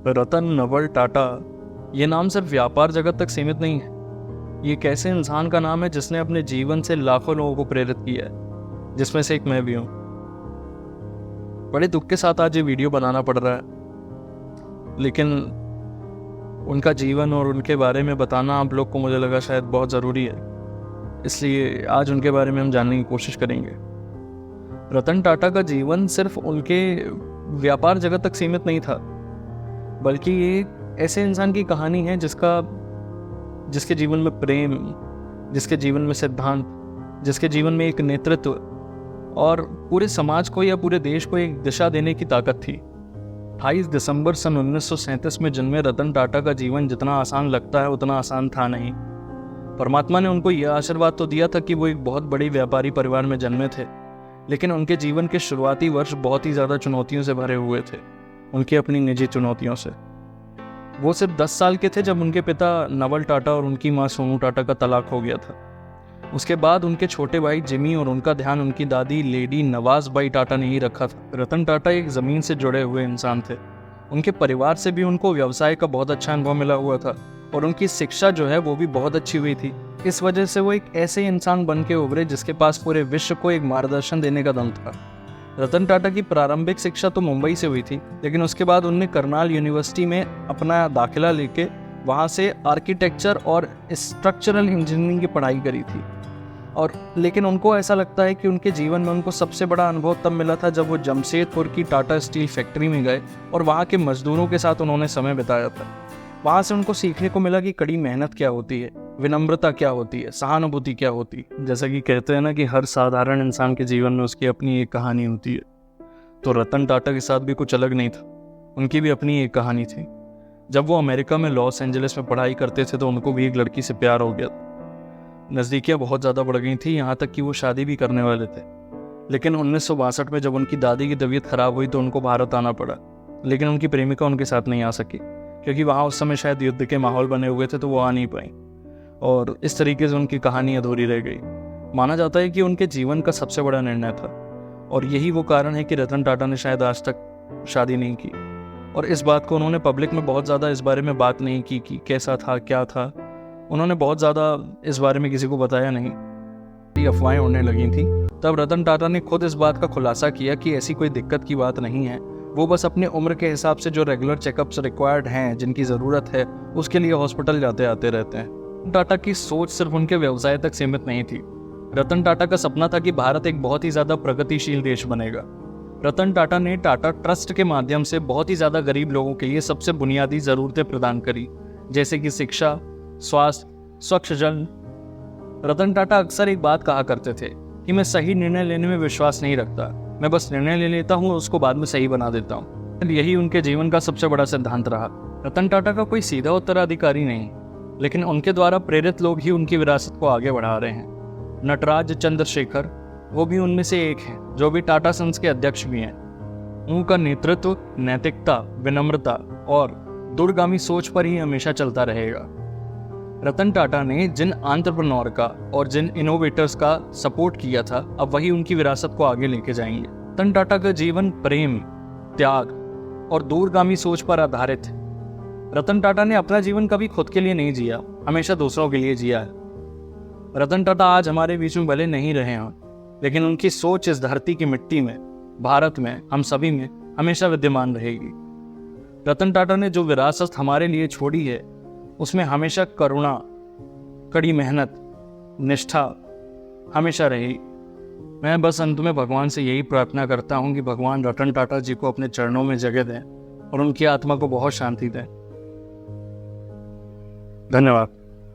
रतन नवल टाटा ये नाम सिर्फ व्यापार जगत तक सीमित नहीं है। ये एक ऐसे इंसान का नाम है जिसने अपने जीवन से लाखों लोगों को प्रेरित किया है, जिसमें से एक मैं भी हूँ। बड़े दुख के साथ आज ये वीडियो बनाना पड़ रहा है, लेकिन उनका जीवन और उनके बारे में बताना आप लोग को मुझे लगा शायद बहुत ज़रूरी है, इसलिए आज उनके बारे में हम जानने की कोशिश करेंगे। रतन टाटा का जीवन सिर्फ उनके व्यापार जगत तक सीमित नहीं था, बल्कि ये ऐसे इंसान की कहानी है जिसके जीवन में प्रेम, जिसके जीवन में सिद्धांत, जिसके जीवन में एक नेतृत्व और पूरे समाज को या पूरे देश को एक दिशा देने की ताकत थी। 28 दिसंबर सन 1937 में जन्मे रतन टाटा का जीवन जितना आसान लगता है उतना आसान था नहीं। परमात्मा ने उनको यह आशीर्वाद तो दिया था कि वो एक बहुत बड़ी व्यापारी परिवार में जन्मे थे, लेकिन उनके जीवन के शुरुआती वर्ष बहुत ही ज़्यादा चुनौतियों से भरे हुए थे, उनकी अपनी निजी चुनौतियों से। वो सिर्फ 10 साल के थे जब उनके पिता नवल टाटा और उनकी माँ सोनू टाटा का तलाक हो गया था। उसके बाद उनके छोटे भाई जिमी और उनका ध्यान उनकी दादी लेडी नवाज बाई टाटा ने ही रखा था। रतन टाटा एक ज़मीन से जुड़े हुए इंसान थे। उनके परिवार से भी उनको व्यवसाय का बहुत अच्छा अनुभव मिला हुआ था और उनकी शिक्षा जो है वो भी बहुत अच्छी हुई थी। इस वजह से वो एक ऐसे इंसान बन के उभरे जिसके पास पूरे विश्व को एक मार्गदर्शन देने का दम था। रतन टाटा की प्रारंभिक शिक्षा तो मुंबई से हुई थी, लेकिन उसके बाद उन्होंने करनाल यूनिवर्सिटी में अपना दाखिला लेके वहाँ से आर्किटेक्चर और स्ट्रक्चरल इंजीनियरिंग की पढ़ाई करी थी। लेकिन उनको ऐसा लगता है कि उनके जीवन में उनको सबसे बड़ा अनुभव तब मिला था जब वो जमशेदपुर की टाटा स्टील फैक्ट्री में गए और वहाँ के मजदूरों के साथ उन्होंने समय बिताया था। वहाँ से उनको सीखने को मिला कि कड़ी मेहनत क्या होती है, विनम्रता क्या होती है, सहानुभूति क्या होती है। जैसा कि कहते हैं ना कि हर साधारण इंसान के जीवन में उसकी अपनी एक कहानी होती है, तो रतन टाटा के साथ भी कुछ अलग नहीं था। उनकी भी अपनी एक कहानी थी। जब वो अमेरिका में लॉस एंजलिस में पढ़ाई करते थे तो उनको भी एक लड़की से प्यार हो गया था। नज़दीकियाँ बहुत ज़्यादा बढ़ गई थी, यहाँ तक कि वो शादी भी करने वाले थे। लेकिन 1962 में जब उनकी दादी की तबीयत खराब हुई तो उनको भारत आना पड़ा, लेकिन उनकी प्रेमिका उनके साथ नहीं आ सकी क्योंकि वहाँ उस समय शायद युद्ध के माहौल बने हुए थे, तो वो आ नहीं पाई और इस तरीके से उनकी कहानी अधूरी रह गई। माना जाता है कि उनके जीवन का सबसे बड़ा निर्णय था और यही वो कारण है कि रतन टाटा ने शायद आज तक शादी नहीं की और इस बात को उन्होंने पब्लिक में बहुत ज़्यादा इस बारे में बात नहीं की कि कैसा था, क्या था। उन्होंने बहुत ज़्यादा इस बारे में किसी को बताया नहीं। अफवाहें उड़ने लगी थी। तब रतन टाटा ने खुद इस बात का खुलासा किया कि ऐसी कोई दिक्कत की बात नहीं है, वो बस अपने उम्र के हिसाब से जो रेगुलर चेकअप्स रिक्वायर्ड हैं, जिनकी ज़रूरत है, उसके लिए हॉस्पिटल जाते आते रहते हैं। टाटा की सोच सिर्फ उनके व्यवसाय तक सीमित नहीं थी। रतन टाटा का सपना था कि भारत एक बहुत ही ज़्यादा प्रगतिशील देश बनेगा। रतन टाटा ने टाटा ट्रस्ट के माध्यम से बहुत ही ज़्यादा गरीब लोगों के लिए सबसे बुनियादी ज़रूरतें प्रदान करी, जैसे कि शिक्षा, स्वास्थ्य, स्वच्छ जल। रतन टाटा अक्सर एक बात कहा करते थे कि मैं सही निर्णय लेने में विश्वास नहीं रखता, मैं बस निर्णय ले लेता हूँ और उसको बाद में सही बना देता हूँ। यही उनके जीवन का सबसे बड़ा सिद्धांत रहा। रतन टाटा का कोई सीधा उत्तराधिकारी नहीं, लेकिन उनके द्वारा प्रेरित लोग ही उनकी विरासत को आगे बढ़ा रहे हैं। नटराज चंद्रशेखर वो भी उनमें से एक हैं, जो भी टाटा सन्स के अध्यक्ष भी हैं। उनका नेतृत्व नैतिकता, विनम्रता और दूरगामी सोच पर ही हमेशा चलता रहेगा। रतन टाटा ने जिन एंटरप्रेन्योर का और जिन इनोवेटर्स का सपोर्ट किया था, अब वही उनकी विरासत को आगे लेके जाएंगे। रतन टाटा का जीवन प्रेम, त्याग और दूरगामी सोच पर आधारित है। रतन टाटा ने अपना जीवन कभी खुद के लिए नहीं जिया, हमेशा दूसरों के लिए जिया है। रतन टाटा आज हमारे बीच में भले नहीं रहे हैं, लेकिन उनकी सोच इस धरती की मिट्टी में, भारत में, हम सभी में हमेशा विद्यमान रहेगी। रतन टाटा ने जो विरासत हमारे लिए छोड़ी है उसमें हमेशा करुणा, कड़ी मेहनत, निष्ठा हमेशा रहेगी। मैं बस अंत में भगवान से यही प्रार्थना करता हूँ कि भगवान रतन टाटा जी को अपने चरणों में जगह दें और उनकी आत्मा को बहुत शांति दें। धन्यवाद।